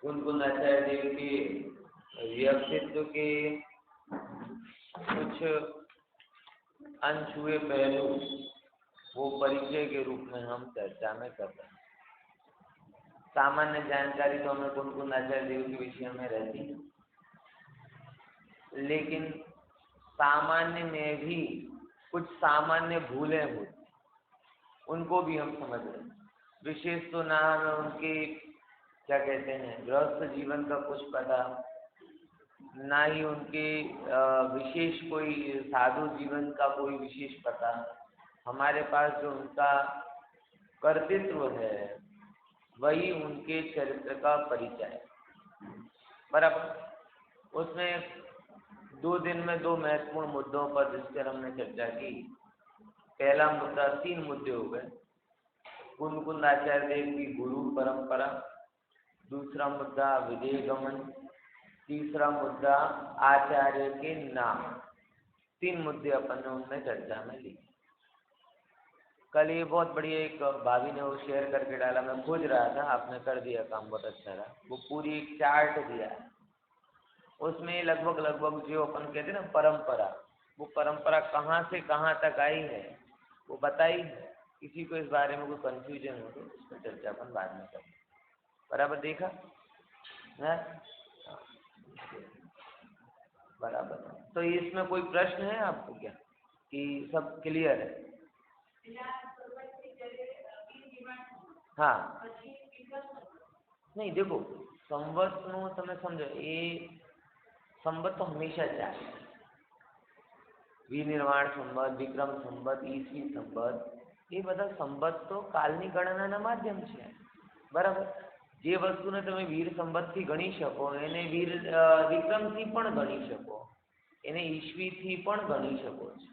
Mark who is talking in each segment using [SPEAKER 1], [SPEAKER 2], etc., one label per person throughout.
[SPEAKER 1] कुन-कुन आचार्य देव के व्यक्तित्व के कुछ अनछुए पहलू वो परिचय के रूप में हम चर्चा में कर रहे हैं। सामान्य जानकारी तो हमें कुन-कुन आचार्य देव के विषय में रहती है, लेकिन सामान्य में भी कुछ सामान्य भूलें होती, उनको भी हम समझ रहे हैं। विशेष तो ना हमें उनके क्या कहते हैं गृहस्थ जीवन का कुछ पता, ना ही उनके विशेष कोई साधु जीवन का कोई विशेष पता। हमारे पास जो उनका कर्तृत्व है वही उनके चरित्र का परिचय है। बराबर। उसमें 2 दिन में 2 महत्वपूर्ण मुद्दों पर जिस पर हमने चर्चा की। पहला मुद्दा, 3 मुद्दे हो गए। कुन-कुन आचार्य देव की गुरु परंपरा, दूसरा मुद्दा विदेह गमन, तीसरा मुद्दा आचार्य के नाम। 3 मुद्दे अपन ने उनमें चर्चा में ली। कल ये बहुत बढ़िया एक भाभी ने वो शेयर करके डाला, मैं खोज रहा था, आपने कर दिया काम, बहुत अच्छा रहा। वो पूरी एक चार्ट दिया है, उसमें लगभग जो अपन कहते हैं ना परंपरा, वो परंपरा कहाँ से कहाँ तक आई है वो बताई है। किसी को इस बारे में कोई कंफ्यूजन हो तो उसमें चर्चा अपन बाद में करें। बराबर देखा है? बराबर। तो इसमें कोई प्रश्न है आपको क्या, कि सब क्लियर है? हाँ नहीं, देखो संवतનું તમે સમજો, એ સંવત તો હંમેશા ચાલે। વિનિર્વાણ સંવત, વિક્રમ સંવત, ઈસવી સંવત, એ બધા સંવત તો કાલની ગણનાના માધ્યમ છે। બરાબર। જે વસ્તુને તમે વીર સંવતથી ગણી શકો એને વિક્રમથી પણ ગણી શકો, એને ઈસવીથી પણ ગણી શકો છો।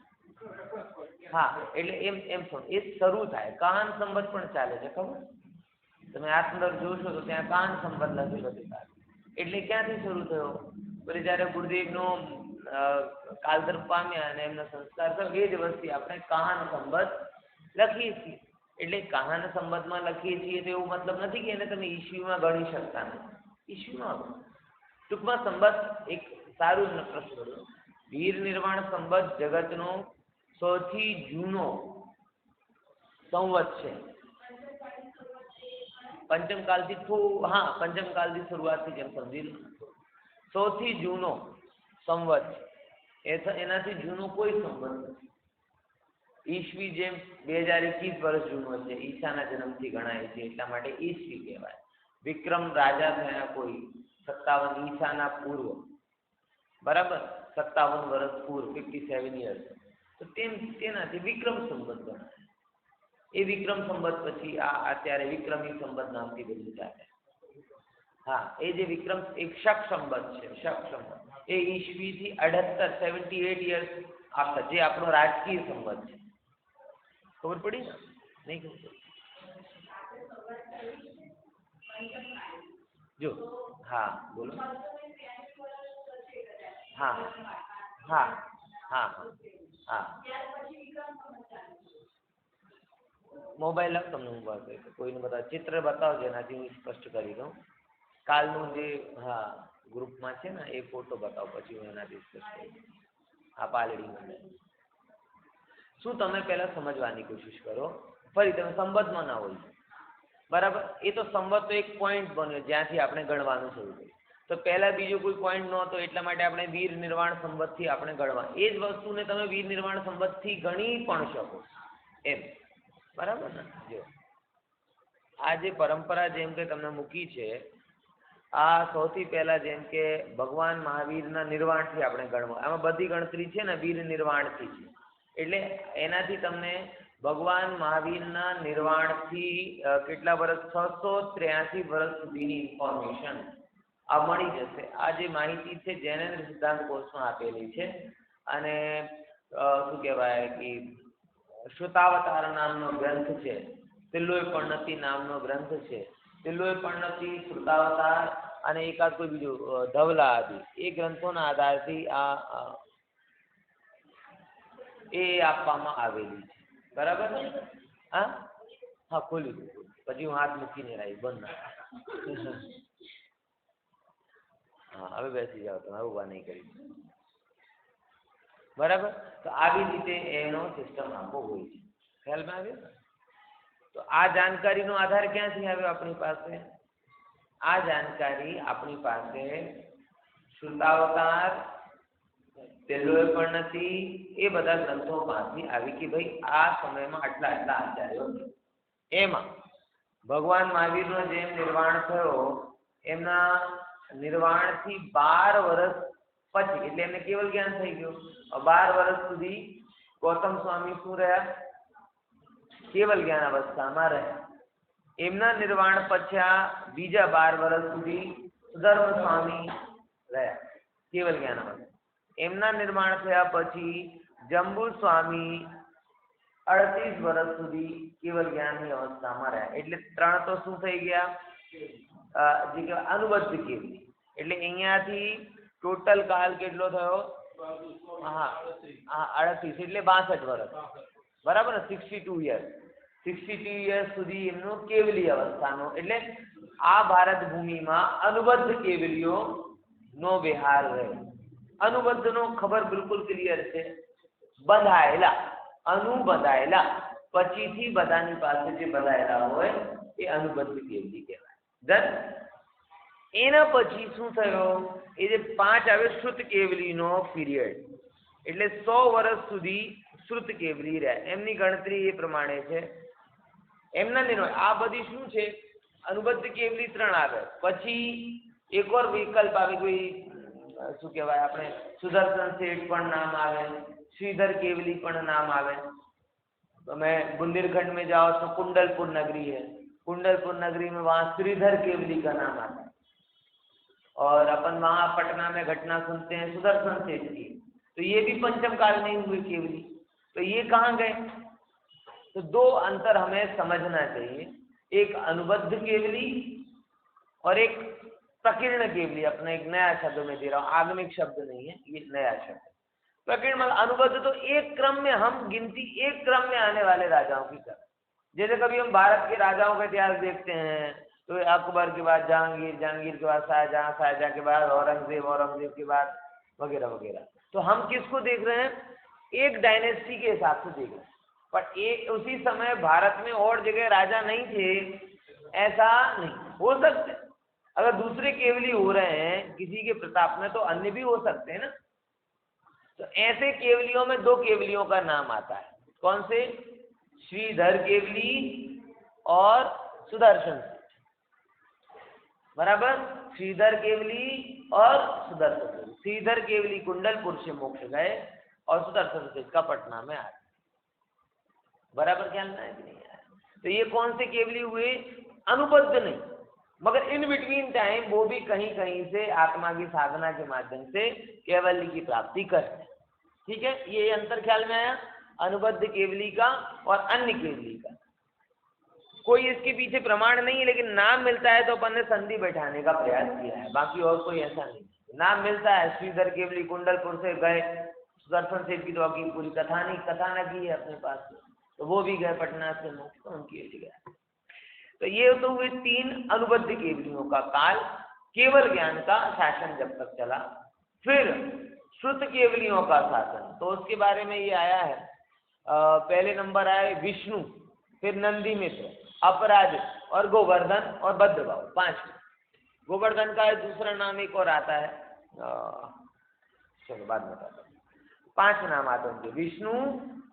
[SPEAKER 1] હા, એટલે એમ એ શરૂ થાય। કાન સંવત પણ ચાલે છે, ખબર? તમે આ અંદર જોશો તો ત્યાં કાન સંવત લખેલો છે। એટલે ક્યાંથી શરૂ થયો? પછી જ્યારે ગુરુદેવનો કાલધર્મ પામ્યા અને એમનો સંસ્કાર થયો એ દિવસથી આપણે કાન સંવત લખીએ છીએ। એટલે કાન સંવતમાં લખીએ છીએ તો એવું મતલબ નથી કે એને તમે ઈસ્વીમાં ગણી શકતા નથી। ઈસ્વીમાં ટૂંકમાં સંવત એક સારું પ્રશ્ન। વીર નિર્વાણ સંવત જગતનો સૌથી જૂનો સંવત છે। पंचम काल थी हाँ, पंचम काल की शुरुआत थी, जब समझी लो। सौथी जूनो संवत एनाथी जूनो कोई संवत नहीं। ईस्वी जेम 2021 वर्ष जूनो है, ईसाना जन्मथी गणाय छे એટલા માટે ईस्वी કહેવાય। विक्रम राजा थया कोई 57 ईसाना पूर्व, बराबर, 57 वर्ष पूर्व, 57 years, तो तेनाथी विक्रम संवत गणाय। એ વિક્રમ સંવત પછી અત્યારે વિક્રમી સંવત નામથી બધું ચાલે। હા, એ જે વિક્રમ એક શક સંવત છે, શક સંવત એ ઈસ્વીથી 78 years આફ્ટર, જે આપણો રાજકીય સંવત છે। ખબર પડી? નહીં ખબર? જો હા બોલો। હા હા હા હા मोबाइल आप तमने हूँ बात कोई ने बता चित्र बताओ जेनाथी हूँ स्पष्ट करी दूँ। कालનું જે હા ગ્રુપમાં છે ને એ ફોટો બતાવો, પછી હું એનાથી સ્પષ્ટ કરી દઉં। આ પાલડીમાં શું તમે પહેલા સમજવાની કોશિશ કરો, ફરી તમે સંવતમાં ના હોય, બરાબર? એ તો સંવત તો એક પોઈન્ટ બન્યો જ્યાંથી આપણે ગણવાનું શરૂ કર્યું। તો પહેલા બીજો કોઈ પોઈન્ટ નહોતો, એટલા માટે આપણે વીર નિર્વાણ સંવતથી આપણે ગણવા, એ જ વસ્તુને તમે વીર નિર્વાણ સંવતથી ગણી પણ શકો એમ। बराबर ने? जो आ जे परंपरा जेम के तमने मूकी छे, आ सौथी पहला जेम के भगवान महावीरना निर्वाणथी आपणे गणवा, आमां बधी गणतरी छे ने वीर निर्वाणथी छे। एटले एनाथी तमने भगवान महावीरना निर्वाणथी केटला वर्ष 683 वर्ष सुधीनी इन्फॉर्मेशन आ मळी जशे। आ जे माहिती छे जैनेन्द्र सिद्धांत कोर्समां आपेली छे अने शुं कहेवाय कि श्रुतावतार नामनो ग्रंथ है, तिल्लोय पर्णति नामनो ग्रंथ है। तिल्लोय पर्णति, श्रुतावतार अने एकाद कोई बीजो धवला आदि ए ग्रंथोना आधारथी आ ए आपवामां आवेली छे। बराबर? हाँ હા ખોલી દીધું, પછી હું હાથ મૂકીને રહી બંધ ના. હા હવે બેસી જાઓ તમે, ઉભા નહીં કરી. બરાબર. તો આવી રીતે એનો સિસ્ટમ આખો હોય છે. ખ્યાલમાં આવ્યો ને? તો આ જાણકારીનો આધાર ક્યાંથી આવ્યો આપણી પાસે? આ જાણકારી આપણી પાસે શ્રુતાવતાર, તેલોય પણ નથી, એ બધા ગ્રંથો માંથી આવી કે ભાઈ આ સમયમાં આટલા આટલા આચાર્યો છે. એમાં ભગવાન મહાવીરનો જેમ નિર્વાણ થયો, એમના નિર્વાણથી 12 વર્ષ પછી, એટલે એમને કેવલ જ્ઞાન થઈ ગયું. 12 વર્ષ સુધી ગૌતમ સ્વામી શું રહ્યા? કેવલ જ્ઞાન અવસ્થામાં રહ્યા. એમના નિર્વાણ પછી બીજા 12 વર્ષ સુધી સુધર્મ સ્વામી રહ્યા કેવલ જ્ઞાન અવસ્થા. એમના નિર્માણ થયા પછી જંબુ સ્વામી 38 વર્ષ સુધી કેવલ જ્ઞાનની અવસ્થામાં રહ્યા. એટલે 3 તો શું થઈ ગયા? જે કે અનુબદ્ધ કેવલી. એટલે અહીંયાથી ટોટલ કાલ કેટલો થયો? હા 38 એટલે 62 વર્ષ. બરાબર ને? 62 યર્સ. 62 યર્સ સુધી એમનું કેવલી અવસ્થાનો, એટલે આ ભારત ભૂમિમાં અનુબદ્ધ કેવલીઓ નો વિહાર રહ્યો. અનુબદ્ધ નો ખબર બિલકુલ ક્લિયર છે. બંધાયેલા, અનુબંધાયેલા, પછીથી બધાની પાસે જે બંધાયેલા હોય એ અનુબદ્ધ કેવલી કહેવાય. ધન એના પછી શું થયો? એ જે 5 આવે શ્રુત કેવલીનો પીરિયડ, એટલે 100 વર્ષ સુધી શ્રુત કેવલી રહ્યા. એમની ગણતરી એ પ્રમાણે છે. એમના નિર્ણય આ બધી શું છે? અનુબદ્ધ કેવલી 3 આવે. પછી એક ઓર વિકલ્પ આવે, કોઈ શું કહેવાય, આપણે સુદર્શન શેઠ પણ नाम આવે, श्रीधर केवली पण नाम आवे. तो मैं बुंदेलखंड में जाओ तो कुंडलपुर नगरी है, कुंडलपुर नगरी में वहाँ श्रीधर केवली का नाम आता है. और अपन वहाँ पटना में घटना सुनते हैं सुदर्शन सेठ की, तो ये भी पंचम काल में हुए केवली. तो ये कहाँ गए? तो 2 अंतर हमें समझना चाहिए. एक अनुबद्ध केवली और एक प्रकीर्ण केवली. अपने एक नया शब्द में दे रहा हूँ, आगमिक शब्द नहीं है, ये नया शब्द. प्रकीर्ण मतलब अनुबद्ध तो एक क्रम में, हम गिनती एक क्रम में आने वाले राजाओं की तरह. जैसे कभी हम भारत के राजाओं का इतिहास देखते हैं तो अकबर के बाद जहांगीर, जहांगीर के बाद शाहजहां, शाहजहां के बाद औरंगजेब, औरंगजेब के बाद वगैरह वगैरह. तो हम किसको देख रहे हैं? एक डायनेस्टी के हिसाब से देख रहे हैं. पर एक उसी समय भारत में और जगह राजा नहीं थे ऐसा नहीं हो सकते. अगर दूसरे केवली हो रहे हैं किसी के प्रताप में तो अन्य भी हो सकते हैं ना. तो ऐसे केवलियों में 2 केवलियों का नाम आता है. कौन से? श्रीधर केवली और सुदर्शन. बराबर? श्रीधर केवली और सुदर्शन. श्रीधर केवली कुंडलपुर से मोक्ष गए और सुदर्शन का पटना में आए. बराबर ख्याल में है कि नहीं आया? तो ये कौन से केवली हुए? अनुबद्ध नहीं, मगर इन बिटवीन टाइम वो भी कहीं कहीं से आत्मा की साधना के माध्यम से केवली की प्राप्ति करते हैं. ठीक है, ये अंतर ख्याल में आया? अनुबद्ध केवली का और अन्य केवली का. कोई इसके पीछे प्रमाण नहीं है, लेकिन नाम मिलता है तो अपन ने संधि बैठाने का प्रयास किया है. बाकी और कोई ऐसा नहीं. नाम मिलता है, श्रीधर केवली कुंडलपुर से गए, सुदर्शन सेठ की तो अभी पूरी कथा न की है अपने पास, तो वो भी गए पटना से मुक्त, तो उनकी गया. तो ये तो हुए 3 अनुबद्ध केवलियों का काल. केवल ज्ञान का शासन जब तक चला. फिर श्रुत केवलियों का शासन, तो उसके बारे में ये आया है. पहले नंबर आए विष्णु, फिर नंदी मित्र, अपराजित और गोवर्धन और भद्रभाव. 5. गोवर्धन का दूसरा नाम एक और आता है, चलो बाद में बताता हूँ. 5 नाम आते हैं उनके: विष्णु,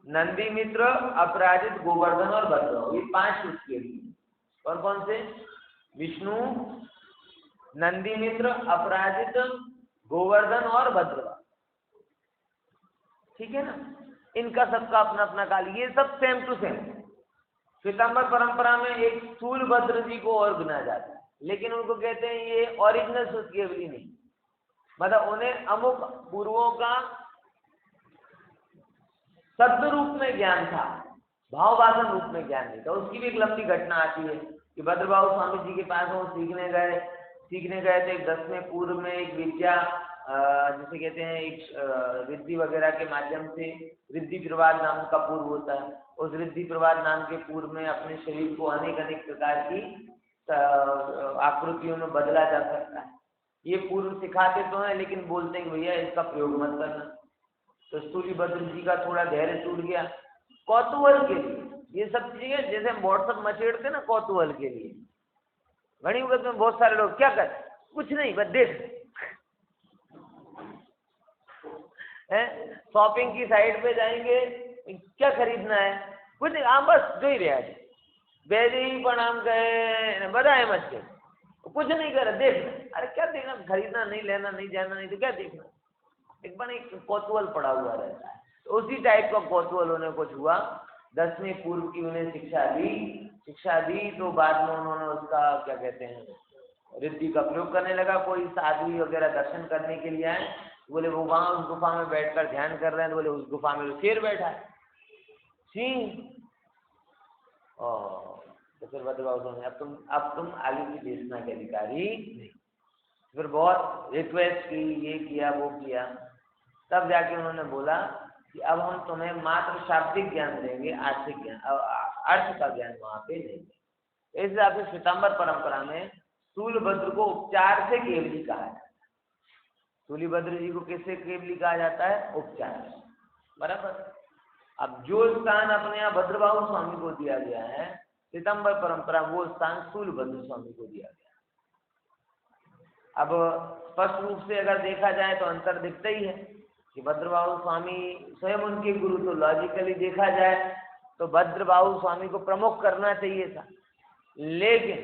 [SPEAKER 1] नंदी मित्र, अपराजित, गोवर्धन और भद्रभाव. ये 5 उसके लिए. और कौन से? विष्णु, नंदी मित्र, अपराजित, गोवर्धन और भद्रभाव. ठीक है ना? इनका सबका अपना अपना काल. ये सब सेम टू सेम. श्वेतांबर परंपरा में एक स्थूलभद्र जी को और गिना जाता है, लेकिन उनको कहते हैं ये ओरिजिनल श्रुत केवली नहीं. मतलब उन्हें अमुक पूर्वों का शब्द रूप में ज्ञान था, भाववादन रूप में ज्ञान नहीं था. उसकी भी एक लंबी घटना आती है कि भद्रभाव स्वामी जी के पास वो सीखने गए थे. 10वें पूर्व में एक विद्या जैसे कहते हैं एक रिद्धि वगैरह के माध्यम से रिद्धि प्रवाद नाम का पूर्व होता है। उस रिद्धि प्रवाद नाम के पूर्व में अपने शरीर को अनेक अनेक प्रकार की आकृतियों में बदला जा सकता है। ये पूर्व सिखाते तो हैं, लेकिन बोलते हैं भैया इसका प्रयोग मत करना। तो स्थूलिभद्र जी का थोड़ा धैर्य टूट गया कौतूहल के लिए। ये सब चीजें जैसे हम व्हाट्सएप मचेड़ते ना कौतूहल के लिए, घड़ी वक्त में बहुत सारे लोग क्या कर, कुछ नहीं बस देख शॉपिंग की साइट पे जाएंगे, क्या खरीदना है, कुछ नहीं, आप बस जो ही रहा है बेरी प्रणाम गए बधाए मच के, कुछ नहीं कर देखना। अरे क्या देखना, खरीदना नहीं, लेना नहीं, जाना नहीं, तो क्या देखना। एक बार एक कौतूहल पड़ा हुआ रहता है। तो उसी टाइप का कौतूहल उन्हें कुछ हुआ। 10वीं पूर्व की उन्हें शिक्षा दी तो बाद में उन्होंने उसका क्या कहते हैं रिद्धि का प्रयोग करने लगा। कोई साधु वगैरह दर्शन करने के लिए आए, बोले वो वहां उस गुफा में बैठकर ध्यान कर रहे हैं, तो बोले उस गुफा में तो शेर बैठा है, सिंह। तो फिर बताओ अब तुम आगे की देशना के अधिकारी नहीं। फिर बहुत रिक्वेस्ट की, ये किया वो किया, तब जाके उन्होंने बोला कि अब हम तुम्हें मात्र शाब्दिक ज्ञान देंगे, आर्थिक ज्ञान अर्थ का ज्ञान वहां पे नहीं देंगे। इस हिसाब से श्वेतांबर परंपरा में स्थूलभद्र को उपचार से केवली कहा जाता है। स्थूलिभद्र जी को किससे केवली कहा जाता है? उपचार, बराबर। अब जो स्थान अपने यहाँ भद्रबाहु स्वामी को दिया गया है श्वेतांबर परंपरा, वो स्थान स्थूलभद्र स्वामी को दिया गया। अब स्पष्ट रूप से अगर देखा जाए तो अंतर दिखता ही है कि भद्रबाहु स्वामी स्वयं उनके गुरु, तो लॉजिकली देखा जाए तो भद्रबाहु स्वामी को प्रमुख करना चाहिए था, लेकिन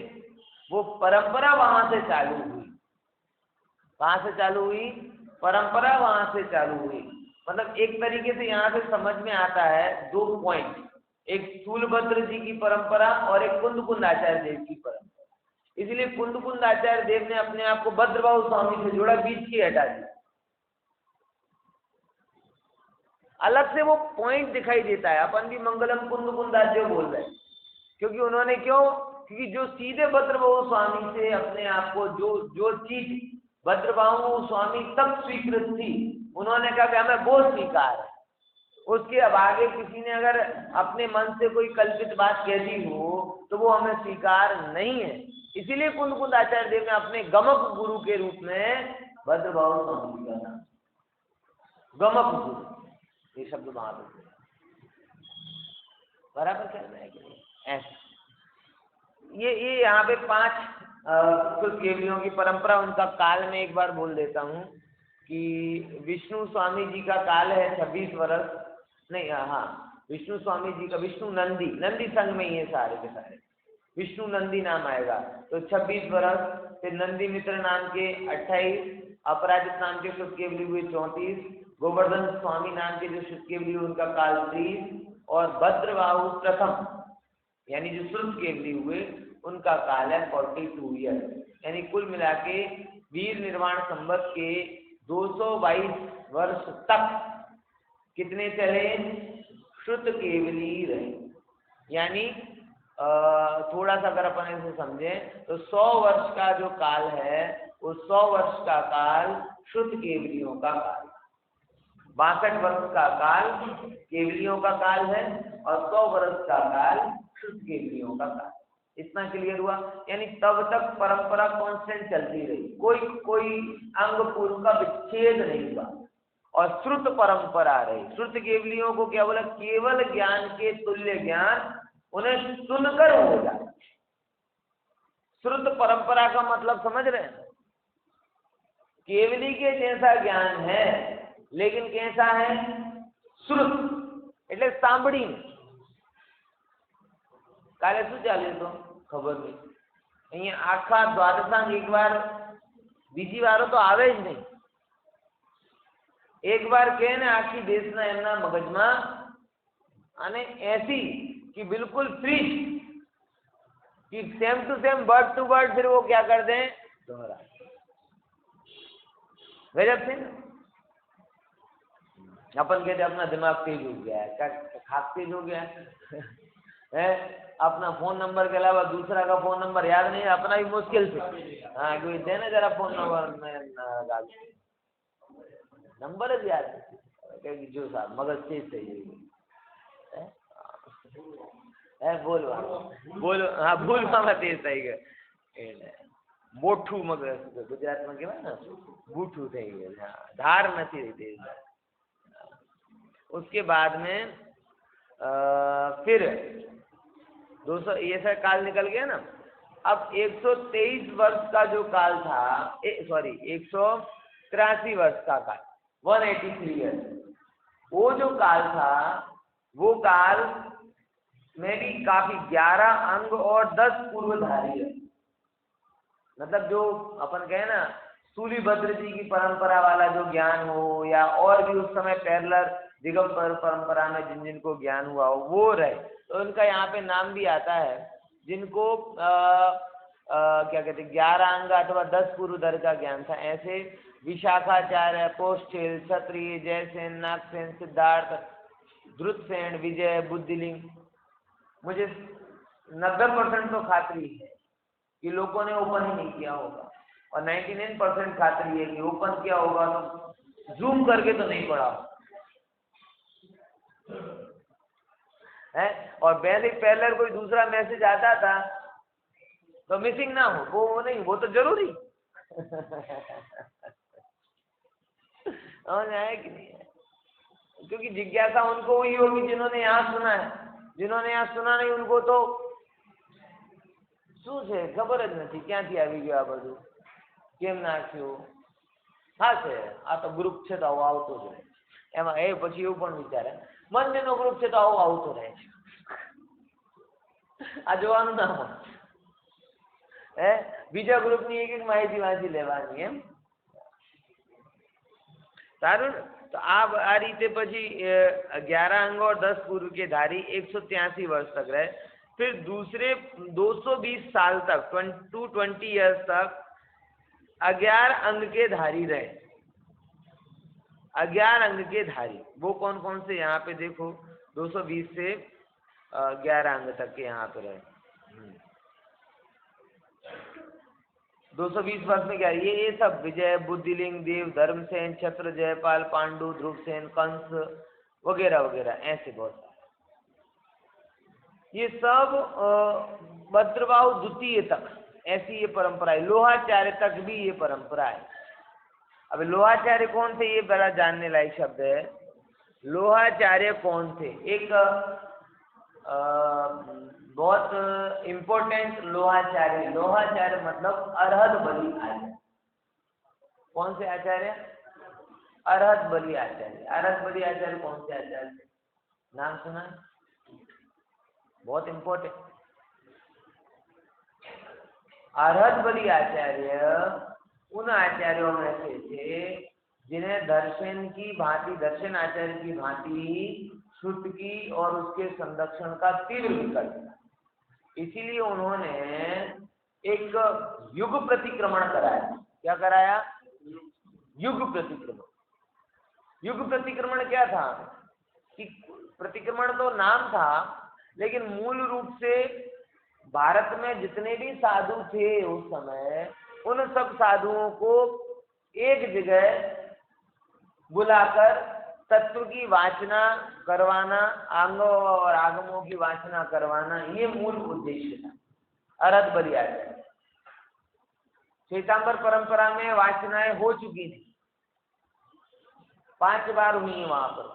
[SPEAKER 1] वो परंपरा वहां से चालू हुई। कहाँ से चालू हुई? परंपरा वहां से चालू हुई। मतलब एक तरीके से यहाँ से समझ में आता है दो पॉइंट, एक स्थूलभद्र जी की परंपरा और एक कुंद आचार्य देव की परंपरा। इसलिए कुंद आचार्य देव ने अपने आप को भद्रबाहु स्वामी से जोड़ा, बीच की हटा दी। अलग से वो पॉइंट दिखाई देता है, अपन भी मंगलम कुंद आचार्य बोल रहे हैं, क्योंकि उन्होंने क्योंकि जो सीधे भद्रबाहु स्वामी से अपने आप को जो चीज भद्रबाहु स्वामी तक स्वीकृत थी, उन्होंने कहा कि हमें वो स्वीकार है। उसके अब आगे किसी ने अगर अपने मन से कोई कल्पित बात कह दी हो तो वो हमें स्वीकार नहीं है। इसीलिए कुंद आचार्य देव ने अपने गमक गुरु के रूप में भद्रबाहु स्वामी का नाम, गमक गुरु, ये शब्द वहां पर बराबर चल रहा है कि नहीं? ऐसे ये यहाँ पे 5 कुछ केवलियों की परंपरा, उनका काल में एक बार बोल देता हूँ कि विष्णु स्वामी जी का काल है 26 वर्ष, नहीं हाँ, विष्णु स्वामी जी का, विष्णु नंदी संघ में ही है सारे के सारे, विष्णु नंदी नाम आएगा तो 26 वर्ष, फिर नंदी मित्र नाम के 28, अपराजित नाम के शुद्ध केवली हुए 34, गोवर्धन स्वामी नाम के जो शुद्ध केवली हुए उनका काल 30, और भद्रबाहु प्रथम यानी जो शुद्ध केवली हुए उनका काल है 42 ईयर। यानी कुल मिला के वीर निर्वाण संवत के 222 वर्ष तक कितने चले? शुद्ध केवली रहे। यानी थोड़ा सा अगर अपन ऐसे समझे तो 100 वर्ष का जो काल है वो 100 वर्ष का काल शुद्ध केवलियों का काल, 62 वर्ष का काल केवलियों का काल है और 100 वर्ष का काल शुद्ध केवलियों का काल। इतना क्लियर हुआ? यानी तब तक परंपरा कांस्टेंट चलती रही, कोई अंग पूर्व का विच्छेद नहीं हुआ और श्रुत परंपरा रही। श्रुत केवलियों को क्या बोला? केवल ज्ञान के तुल्य ज्ञान उन्हें सुनकर हो जाए। श्रुत परंपरा का मतलब समझ रहे हैं? केवली के जैसा ज्ञान है लेकिन कैसा है? श्रुत એટલે સાંભળીને કાલે શું ચાલે તો ખબર નહીં, અહીંયા આખા દ્વાદશાંગ એક વાર બીજી વારો તો આવે જ નહીં, એક વાર કહે ને આખી દેશના એમના મગજમાં અને ऐसी कि बिल्कुल फ्रीज कि same to same word to word फिर वो क्या कर दें? दोहरा। गजब से अपन कहते अपना दिमाग तेज हो गया है, क्या खास तेज हो गया है? अपना फोन नंबर के अलावा दूसरा का फोन नंबर याद नहीं, अपना भी मुश्किल से, हाँ कोई दे ना जरा फोन नंबर में डाल। नंबर જ યાદ નથી કે જો સાહેબ મગજ તેજ થઈ ગયું હે બોલો હા બોલવામાં તેજ થઈ ગયો એટલે મોઠું મગજ ગુજરાતમાં કહેવાય ને બૂઠું થઈ ગયું हाँ धार નથી રહી तेज उसके बाद में फिर 200 ये सब काल निकल गया ना अब 123 वर्ष का जो काल था सॉरी 183 वर्ष का काल 183 ईयर्स वो जो काल था वो काल में भी काफी 11 अंग और 10 पूर्वधारी है मतलब जो अपन कहे ना सूलीभद्र जी की परंपरा वाला जो ज्ञान हो या और भी उस समय पैरेलल दिगंबर परंपरा में जिन जिनको ज्ञान हुआ हो वो रहे तो उनका यहाँ पे नाम भी आता है जिनको क्या कहते हैं 11 अंग अथवा 10 पूर्वधर का ज्ञान था ऐसे विशाखाचार्य कौशल क्षत्रिय जयसेन नागसेन सिद्धार्थ ध्रुतसेन विजय बुद्धिलिंग मुझे 90% तो खातरी है कि लोगों ने ओपन ही नहीं किया होगा और 99% खातरी है कि ओपन किया होगा तो जूम करके तो नहीं पढ़ा है और पहले कोई दूसरा मैसेज आता था तो मिसिंग ना हो वो नहीं वो तो जरूरी है कि नहीं है क्योंकि जिज्ञासा उनको हुई होगी जिन्होंने यहाँ सुना है जिन्होंने यहाँ सुना नहीं उनको तो શું છે ખબર જ નથી ક્યાંથી આવી ગયો આ બધું કેમ નાખ્યું હા છે આ તો ગ્રુપ છે તો આવું આવતું જ રહે એમાં એ પછી એવું પણ વિચારે મંદિરનો ગ્રુપ છે તો આવું આવતું રહે છે આ જોવાનું ના હોય હે બીજા ગ્રુપની એક એક માહિતી વાંચી લેવાની એમ સારું ને તો આ રીતે પછી 11 अंग और 10 पूर्व के धारी 183 वर्ष तक रहे फिर दूसरे 220 साल तक 220 ईयर्स तक 11 अंग के धारी रहे 11 अंग के धारी वो कौन कौन से यहाँ पे देखो 220 से 11 अंग तक के यहाँ पे रहे 220 वर्ष में क्या ये सब विजय बुद्धिलिंग देव धर्मसेन छत्र जयपाल पांडु ध्रुवसेन कंस वगैरह वगैरह ऐसे बहुत ये सब भद्रबाहु द्वितीय तक ऐसी ये परंपरा है लोहाचार्य तक भी ये परंपरा है अब लोहाचार्य कौन थे ये बड़ा जानने लायक शब्द है लोहाचार्य कौन थे एक बहुत इम्पोर्टेंट लोहाचार्य मतलब अरहत बलि आचार्य कौन से आचार्य अरहत बलि आचार्य कौन से आचार्य नाम सुना बहुत इम्पोर्टेंट अरहत बलि आचार्य उन आचार्यों में से थे जिन्हें दर्शन आचार्य की भांति श्रुत की और उसके संरक्षण का तीव्र विकल्प इसीलिए उन्होंने एक युग प्रतिक्रमण कराया क्या कराया युग प्रतिक्रमण क्या था कि प्रतिक्रमण तो नाम था लेकिन मूल रूप से भारत में जितने भी साधु थे उस समय उन सब साधुओं को एक जगह बुलाकर तत्व की वाचना करवाना अंगों और आगमों की वाचना करवाना ये मूल उद्देश्य था अरहत बलि आचार्य श्वेतांबर परंपरा में वाचनाएं हो चुकी थी 5 बार हुई है वहां पर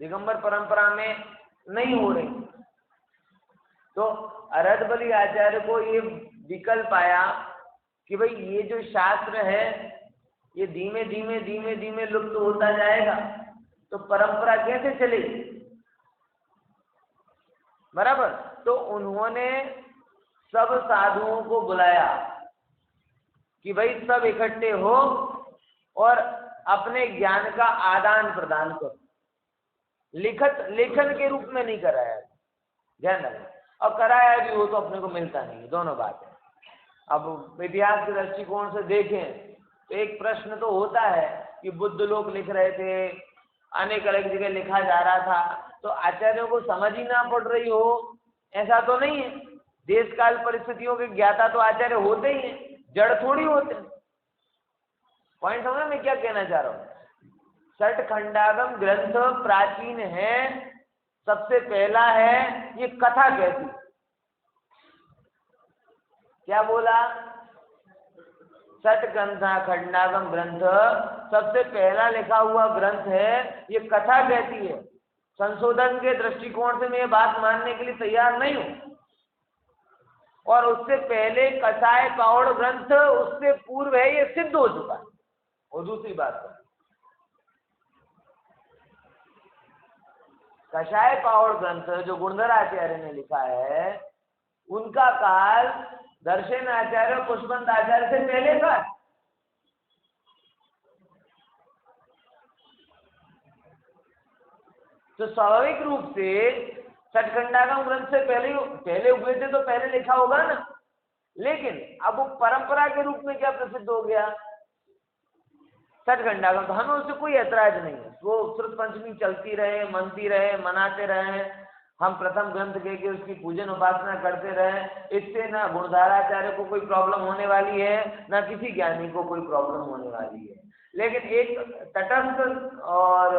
[SPEAKER 1] दिगंबर परंपरा में नहीं हो रही तो अरहत बलि आचार्य को ये विकल्प आया कि भाई ये जो शास्त्र है ये धीमे धीमे लुप्त होता जाएगा तो परंपरा कैसे चलेगी बराबर तो उन्होंने सब साधुओं को बुलाया कि भाई सब इकट्ठे हो और अपने ज्ञान का आदान प्रदान करो लेखन के रूप में नहीं कराया ध्यान रखें और कराया भी हो तो अपने को मिलता नहीं दोनों बात है अब इतिहास के दृष्टिकोण से देखें तो एक प्रश्न तो होता है कि बुद्ध लोग लिख रहे थे अनेक अलग जगह लिखा जा रहा था तो आचार्यों को समझ ही ना पड़ रही हो ऐसा तो नहीं है देश काल परिस्थितियों के ज्ञाता तो आचार्य होते ही हैं जड़ थोड़ी होते हैं पॉइंट समझ मैं क्या कहना चाह रहा हूँ षटखंडागम ग्रंथ प्राचीन है, सबसे पहला है ये कथा कहती। क्या बोला? षटखंडागम ग्रंथ सबसे पहला लिखा हुआ ग्रंथ है, ये कथा कहती है। संशोधन के दृष्टिकोण से मैं ये बात मानने के लिए तैयार नहीं हूं। और उससे पहले कसाय पावड़ ग्रंथ उससे पूर्व है, ये सिद्ध हो चुका है। और दूसरी बात, कसाय पावड़ ग्रंथ जो गुणधर आचार्य ने लिखा है, उनका काल दर्शन आचार्य और पुष्पवंत आचार्य से पहले का। तो स्वाभाविक रूप से षटखंडागम ग्रंथ से पहले हुए थे, तो पहले लिखा होगा ना। लेकिन अब वो परंपरा के रूप में क्या प्रसिद्ध हो गया षटखंडागम, तो हमें उससे कोई ऐतराज नहीं है। वो श्रुत पंचमी चलती रहे, मनती रहे, मनाते रहे, हम प्रथम ग्रंथ कह के उसकी पूजन उपासना करते रहे। इससे ना गुणधाराचार्य को कोई प्रॉब्लम होने वाली है, ना किसी ज्ञानी को कोई प्रॉब्लम होने वाली है। लेकिन एक तटस्थ और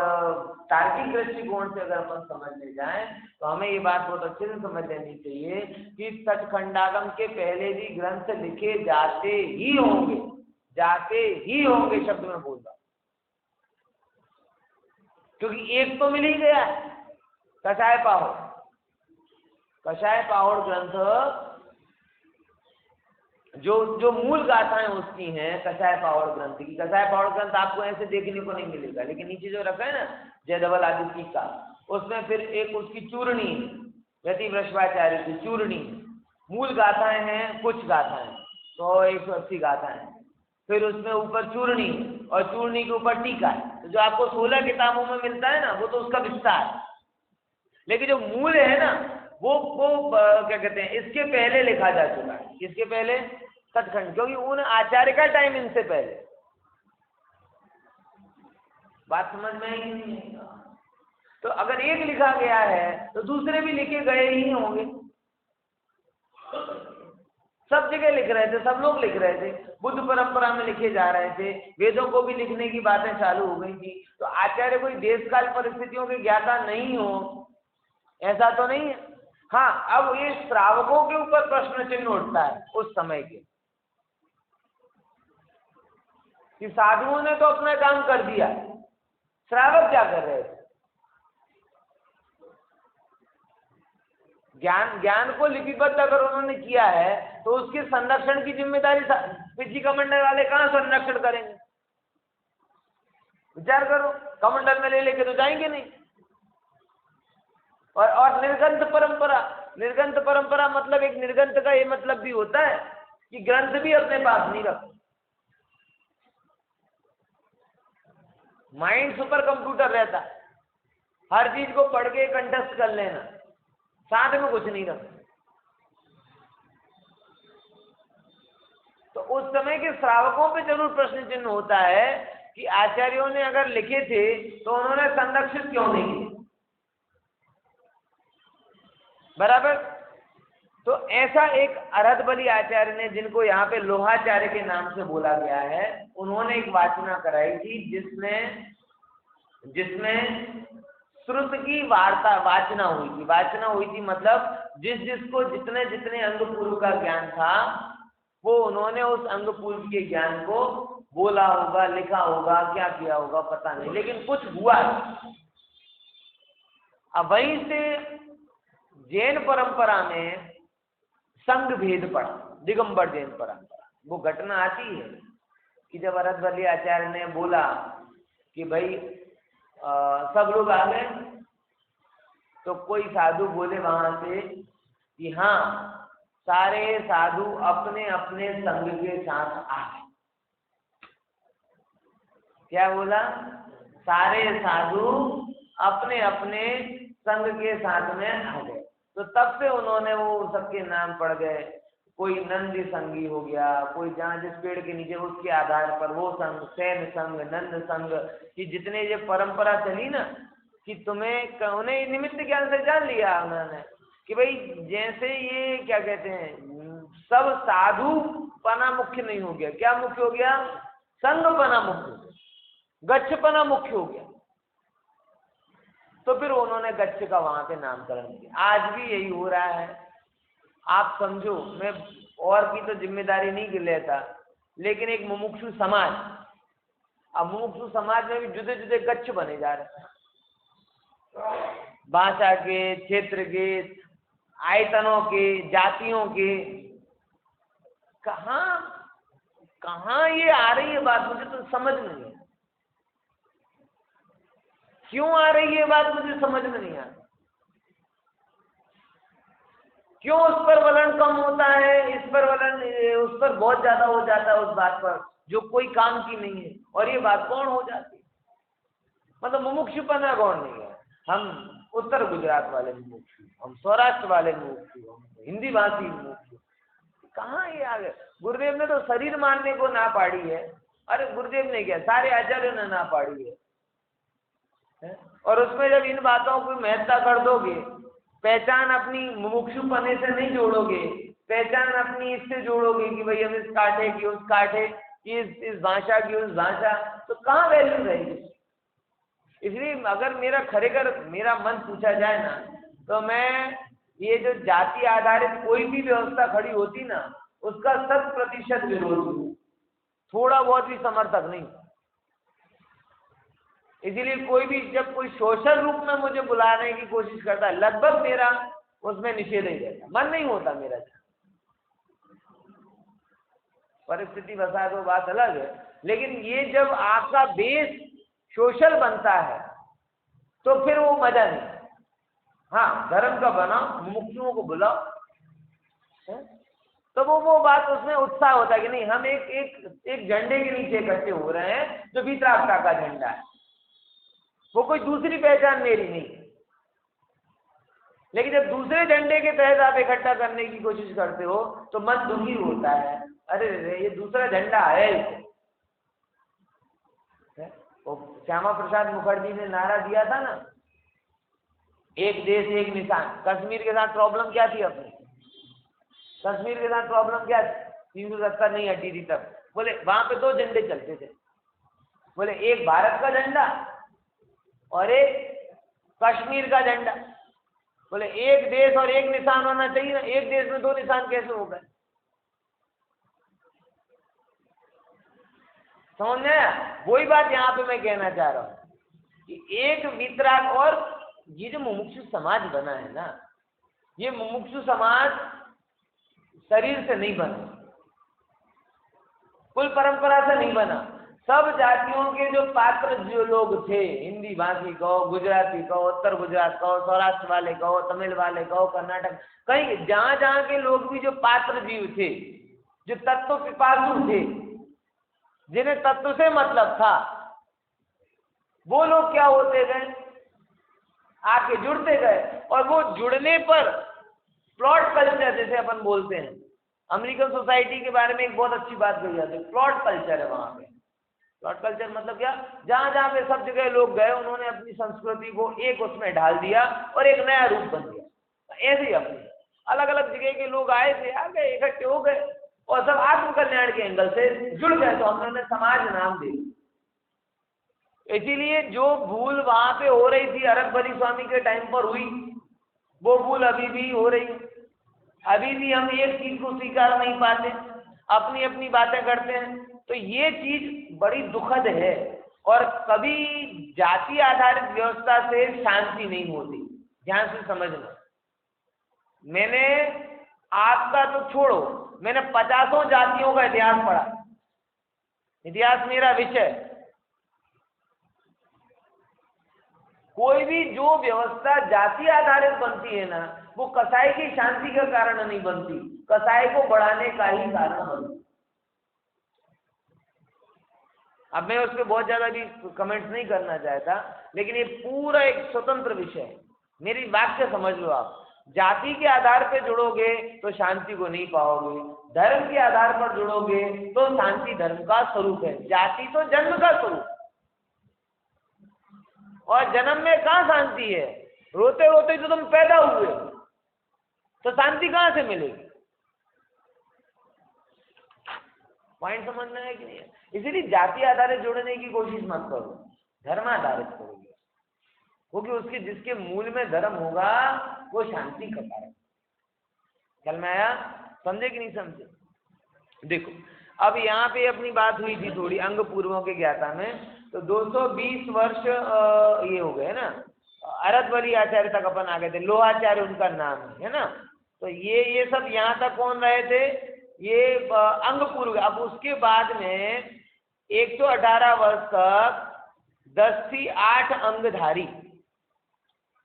[SPEAKER 1] तार्किक दृष्टिकोण से अगर अपन समझने जाएं, तो हमें ये बात बहुत अच्छे से समझ लेनी चाहिए कि षटखंडागम के पहले भी ग्रंथ लिखे जाते ही होंगे, शब्द में बोल रहा हूं, क्योंकि एक तो मिल ही गया है, कसाय पावड़ ग्रंथ जो मूल गाथाएं उसकी हैं कसाय पावड़ ग्रंथ की। कसाय पावड़ ग्रंथ आपको ऐसे देखने को नहीं मिलेगा, लेकिन नीचे जो रखा है ना जयधवल आदित्य का, उसमें फिर एक उसकी चूर्णी यति वृषभाचार्य की चूर्णी, मूल गाथाएं हैं कुछ गाथाएं 100-180 गाथाएं, फिर उसमें ऊपर चूर्णी और चूर्णी के ऊपर टीका है। तो जो आपको 16 किताबों में मिलता है ना, वो तो उसका विस्तार है। लेकिन जो मूल है ना वो क्या कहते हैं, इसके पहले लिखा जा चुका है। किसके पहले? षटखंड, क्योंकि उन आचार्य का टाइम इनसे पहले। बात समझ में ही नहीं है। तो अगर एक लिखा गया है तो दूसरे भी लिखे गए ही होंगे। सब जगह लिख रहे थे, सब लोग लिख रहे थे, बुद्ध परंपरा में लिखे जा रहे थे, वेदों को भी लिखने की बातें चालू हो गई थी। तो आचार्य कोई देश काल परिस्थितियों के ज्ञाता नहीं हो, ऐसा तो नहीं है। हाँ, अब ये श्रावकों के ऊपर प्रश्न चिन्ह उठता है उस समय के, कि साधुओं ने तो अपना काम कर दिया, श्रावक क्या कर रहे थे? ज्ञान को लिपिबद्ध अगर उन्होंने किया है तो उसके संरक्षण की जिम्मेदारी पिछली कमंडल वाले कहाँ संरक्षण करेंगे? विचार करो, कमंडल में ले लेके तो जाएंगे नहीं। और निर्गंथ परंपरा मतलब एक निर्गंथ का ये मतलब भी होता है कि ग्रंथ भी अपने पास नहीं रखते। माइंड सुपर कंप्यूटर रहता है, हर चीज को पढ़ के कंठस्थ कर लेना, साथ में कुछ नहीं रखते। तो उस समय के श्रावकों पे जरूर प्रश्न चिन्ह होता है कि आचार्यों ने अगर लिखे थे तो उन्होंने संरक्षित क्यों नहीं किए? बराबर। तो ऐसा एक अरहतबली आचार्य ने, जिनको यहाँ पे लोहाचार्य के नाम से बोला गया है, उन्होंने एक वाचना कराई थी जिसमें श्रुत की वाचना हुई थी। मतलब जिसको जितने अंग पूर्व का ज्ञान था वो उन्होंने उस अंग पूर्व के ज्ञान को बोला होगा, लिखा होगा, क्या किया होगा पता नहीं, लेकिन कुछ हुआ। अब वहीं से जैन परंपरा में संघ भेद पड़ा, दिगंबर जैन परंपरा। वो घटना आती है कि जब अरहतबली आचार्य ने बोला कि भाई सब लोग आ गए, तो कोई साधु बोले वहां से कि हाँ, सारे साधु अपने अपने संघ के साथ आ गए। क्या बोला? सारे साधु अपने अपने संघ के साथ में आ गए। तो तब से उन्होंने वो सबके नाम पड़ गए। कोई नंदी संघी हो गया, कोई जहाँ जिस पेड़ के नीचे उसके आधार पर वो संघ, सैन संघ, नंद संघ की जितने ये परंपरा चली ना, कि उन्हें निमित्त ज्ञान से जान लिया उन्होंने कि भाई जैसे ये क्या कहते हैं, सब साधु पना मुख्य नहीं हो गया। क्या मुख्य हो गया? संघ पना मुख्य, गच्छ पना मुख्य हो गया। तो फिर उन्होंने गच्छ का वहां पे नामकरण किया। आज भी यही हो रहा है। आप समझो, मैं और की तो जिम्मेदारी नहीं लेता, लेकिन एक मुमुक्षु समाज, अब मुमुक्षु समाज में भी जुदे जुदे गच्छ बने जा रहे हैं, भाषा के, क्षेत्र के, आयतनों के, जातियों के। कहाँ कहाँ ये आ रही है बात, मुझे तो समझ में नहीं है। क्यों आ रही है बात, मुझे समझ में नहीं आता। क्यों उस पर वलन कम होता है, इस पर वलन, उस पर बहुत ज्यादा हो जाता है, उस बात पर जो कोई काम की नहीं है, और ये बात कौन हो जाती है। मतलब मुमुक्षुपना कौन नहीं है। हम उत्तर गुजरात वाले मुमुक्षु, हम सौराष्ट्र वाले मुमुक्षु, हम हिंदी भाषी मुमुक्षु, कहाँ ये आ गए। गुरुदेव ने तो शरीर मानने को ना पाड़ी है। अरे गुरुदेव ने क्या, सारे आचार्यों ने ना पाड़ी है। और उसमें जब इन बातों की महत्ता कर दोगे, पहचान अपनी मुमुक्षुपने से नहीं जोड़ोगे, पहचान अपनी इससे जोड़ोगे कि भाई हम इस काठे की उस काठे की, इस भाषा की उस भाषा, तो कहाँ वैल्यू रहेगी। इसलिए अगर मेरा मन पूछा जाए ना, तो मैं ये जो जाति आधारित कोई भी व्यवस्था खड़ी होती ना, उसका 100% विरोध हूँ, थोड़ा बहुत भी समर्थक नहीं। इसीलिए कोई भी जब कोई सोशल रूप में मुझे बुलाने की कोशिश करता है, लगभग मेरा उसमें निषेध ही रहता, मन नहीं होता मेरा। परिस्थिति वसा तो बात अलग है, लेकिन ये जब आपका बेस सोशल बनता है तो फिर वो मजा नहीं। हाँ, धर्म का बनाओ, मुमुक्षुओं को बुलाओ, तो वो बात, उसमें उत्साह होता है कि नहीं, हम एक झंडे के नीचे इकट्ठे हो रहे हैं जो वितरागता का झंडा है, वो कोई दूसरी पहचान मेरी नहीं। लेकिन जब दूसरे झंडे के तहत आप इकट्ठा करने की कोशिश करते हो तो मन दुखी होता है। अरे ये दूसरा झंडा है इसे। श्यामा प्रसाद मुखर्जी ने नारा दिया था ना, एक देश एक निशान। कश्मीर के साथ प्रॉब्लम क्या थी अपनी, कश्मीर के साथ प्रॉब्लम क्या थी, 370 नहीं हटी थी तब। बोले वहां पे 2 झंडे चलते थे, बोले एक भारत का झंडा और एक कश्मीर का झंडा। बोले एक देश और एक निशान होना चाहिए ना, एक देश में 2 निशान कैसे हो गए। समझ में आया? वही बात यहाँ पे मैं कहना चाह रहा हूँ कि एक वितराग, और ये जो मुमुक्षु समाज बना है ना, ये मुमुक्षु समाज शरीर से नहीं बना, कुल परंपरा से नहीं बना। सब जातियों के जो पात्र जो लोग थे, हिंदी भाषी कहो, गुजराती कहो, उत्तर गुजरात कहो, सौराष्ट्र वाले कहो, तमिल वाले कहो, कर्नाटक, कहीं जहां जहां के लोग भी जो पात्र जीव थे, जो तत्व पिपासु थे, जिन्हें तत्व से मतलब था, वो लोग क्या होते गए, आके जुड़ते गए। और वो जुड़ने पर प्लॉट कल्चर जैसे अपन बोलते हैं, अमेरिकन सोसाइटी के बारे में एक बहुत अच्छी बात कही जाती है, प्लॉट कल्चर है वहां पे। प्लॉट कल्चर मतलब क्या, जहां जहां पे सब जगह लोग गए, उन्होंने अपनी संस्कृति को एक उसमें ढाल दिया और एक नया रूप बन गया। ऐसे ही अपने अलग अलग जगह के लोग आए थे, आ गए, इकट्ठे हो गए और सब आत्म कल्याण के एंगल से जुड़ गए, तो हमने समाज नाम दे। इसीलिए जो भूल वहां पे हो रही थी अरकबरी स्वामी के टाइम पर हुई, वो भूल अभी भी हो रही है। अभी भी हम एक चीज को स्वीकार नहीं पाते, अपनी अपनी बातें करते हैं, तो ये चीज बड़ी दुखद है। और कभी जाति आधारित व्यवस्था से शांति नहीं होती, ध्यान से समझना। मैंने, आपका तो छोड़ो, मैंने 50 जातियों का इतिहास पढ़ा, इतिहास मेरा विषय। कोई भी जो व्यवस्था जाति आधारित बनती है ना, वो कसाई की शांति का कारण नहीं बनती, कसाई को बढ़ाने का ही कारण बनती। अब मैं उस पर बहुत ज्यादा भी कमेंट्स नहीं करना चाहता, लेकिन ये पूरा एक स्वतंत्र विषय है। मेरी वाक्य समझ लो आप, जाति के आधार पर जुड़ोगे तो शांति को नहीं पाओगे, धर्म के आधार पर जुड़ोगे तो शांति धर्म का स्वरूप है, जाति तो जन्म का स्वरूप। और जन्म में कहाँ शांति है, रोते रोते तो तुम पैदा हुए, तो शांति कहाँ से मिलेगी। पॉइंट समझना है कि नहीं है। इसीलिए जाति आधारित जुड़ने की कोशिश मत करो, धर्म आधारित करोगे। क्योंकि उसके जिसके मूल में धर्म होगा वो शांति का कारण। चल में आया? समझे कि नहीं समझे? देखो अब यहाँ पे अपनी बात हुई थी थोड़ी अंग पूर्वों के ज्ञाता में, तो 220 वर्ष ये हो गए ना, अरदवली आचार्य तक अपन आ गए थे, लोहाचार्य उनका नाम है ना। तो ये सब यहाँ तक कौन रहे थे? ये अंग पूर्व। अब उसके बाद में 118 वर्ष तक 10 से 8 अंगधारी,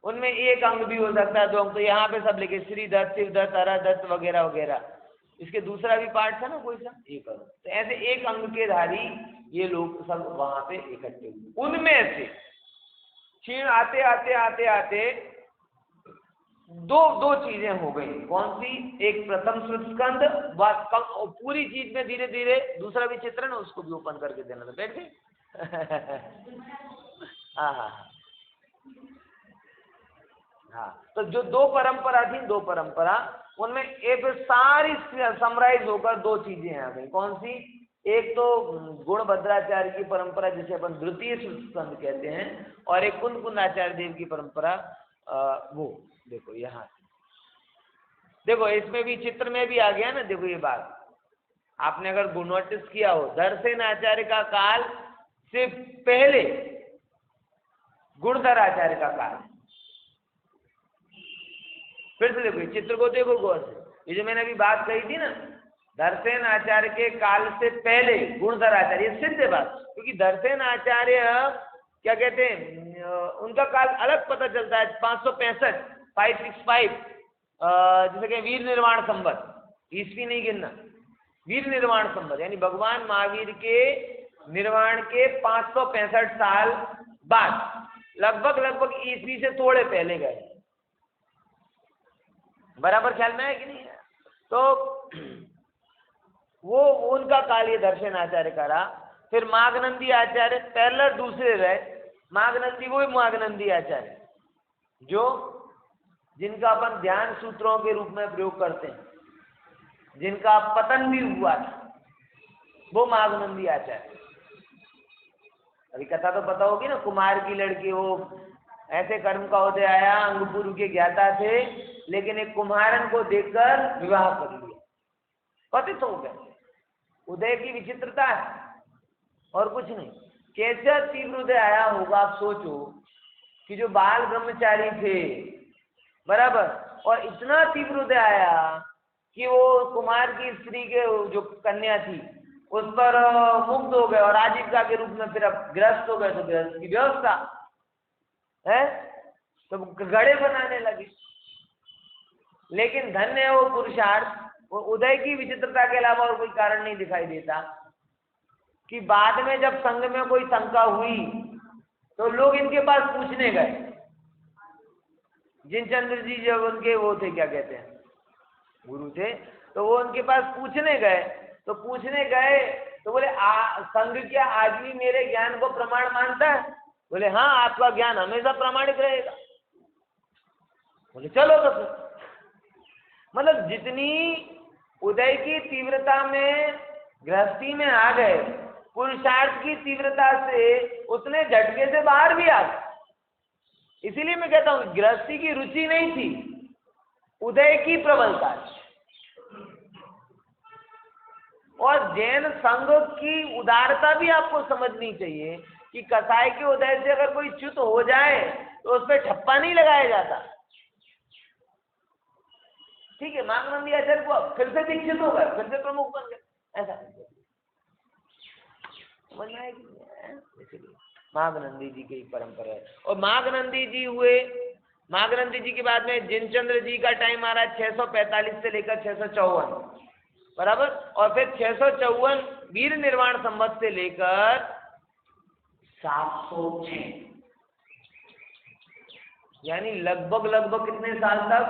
[SPEAKER 1] उनमें एक अंग भी हो सकता है, 2 अंग, तो यहाँ पे सब लिखे श्री दत्त, शिव दत्त, हरा दत्त वगैरह वगैरह। इसके दूसरा भी पार्ट था ना कोई सा, एक अंग, तो ऐसे एक अंग के धारी ये लोग सब वहां पे इकट्ठे हुए। उनमें से क्षीण आते आते आते आते दो चीजें हो गई। कौन सी? एक प्रथम स्कंद, पूरी चीज में धीरे धीरे दूसरा भी चित्र है ना, उसको भी ओपन करके देना था, बैठ गए। हाँ, तो जो 2 परंपरा थी, 2 परंपरा, उनमें एक सारी समराइज होकर 2 चीजें आ गई। कौन सी? एक तो गुणभद्राचार्य की परंपरा जिसे अपन द्वितीय स्कंद कहते हैं, और एक कुंदकुंदाचार्य देव की परंपरा। वो देखो यहाँ देखो इसमें भी चित्र में भी आ गया ना। देखो ये बात आपने अगर नोटिस किया हो, दर्शन आचार्य का काल से पहले गुणधर आचार्य का काल। फिर से देखो चित्र को, देखो गौर से। ये जो मैंने अभी बात कही थी ना, दर्शन आचार्य के काल से पहले गुणधर आचार्य, सिद्ध बात, क्योंकि दर्शन आचार्य क्या कहते हैं, उनका काल अलग पता चलता है, 565 565, जैसे कि वीर निर्वाण संवत, ईस्वी नहीं गिनना, वीर निर्वाण संवत, यानी भगवान महावीर के निर्वाण के 565 साल बाद, लगभग ईस्वी से थोड़े पहले गए। बराबर ख्याल में है कि नहीं है? तो वो उनका काल ये दर्शन आचार्य का रहा। फिर माघनंदी आचार्य पहले दूसरे रहे। माघनंदी वो माघनंदी आचार्य जो जिनका अपन ध्यान सूत्रों के रूप में प्रयोग करते हैं, जिनका पतन भी हुआ था, वो माघनंदी आचार्य। अभी कथा तो पता होगी ना, कुमार की लड़की, वो ऐसे कर्म का उदय आया, अंगपुर के ज्ञाता थे, लेकिन एक कुम्हारन को देखकर विवाह कर लिया, पतित हो गए। उदय की विचित्रता है और कुछ नहीं। कैसा तीव्र उदय आया होगा, आप सोचो कि जो बाल ब्रह्मचारी थे, बराबर, और इतना तीव्र उदय आया कि वो कुमार की स्त्री के जो कन्या थी उस पर मुग्ध हो गए और आजीविका के रूप में फिर अब ग्रस्त हो गए। तो ग्रस्त की व्यवस्था है, तो घड़े बनाने लगे। लेकिन धन्य है वो पुरुषार्थ, वो उदय की विचित्रता के अलावा और कोई कारण नहीं दिखाई देता कि बाद में जब संघ में कोई शंका हुई तो लोग इनके पास पूछने गए। जिनचंद्र जी जब उनके वो थे, क्या कहते हैं, गुरु थे, तो वो उनके पास पूछने गए। तो पूछने गए तो बोले संघ क्या आज भी मेरे ज्ञान को प्रमाण मानता है? बोले हाँ, आपका ज्ञान हमेशा प्रमाणित रहेगा। बोले चलो तो फिर। मतलब जितनी उदय की तीव्रता में गृहस्थी में आ गए, पुरुषार्थ की तीव्रता से उतने झटके से बाहर भी आ गए। इसीलिए मैं कहता हूं गृहस्थी की रुचि नहीं थी, उदय की प्रबलता। और जैन संघ की उदारता भी आपको समझनी चाहिए कि कसाई के उदय से अगर कोई च्युत हो जाए तो उस पर ठप्पा नहीं लगाया जाता। ठीक है, माघनंदी आचार्य को फिर से दीक्षित हो गए, फिर से प्रमुख बन गए, ऐसा समझ में आएगी। माघनंदी जी की परंपरा है। और माघनंदी जी हुए, माघनंदी जी के बाद में जिनचंद्र जी का टाइम आ रहा है 645 से लेकर 654, बराबर। और फिर 654 वीर निर्वाण संवत से लेकर 706, यानी लगभग कितने साल तक?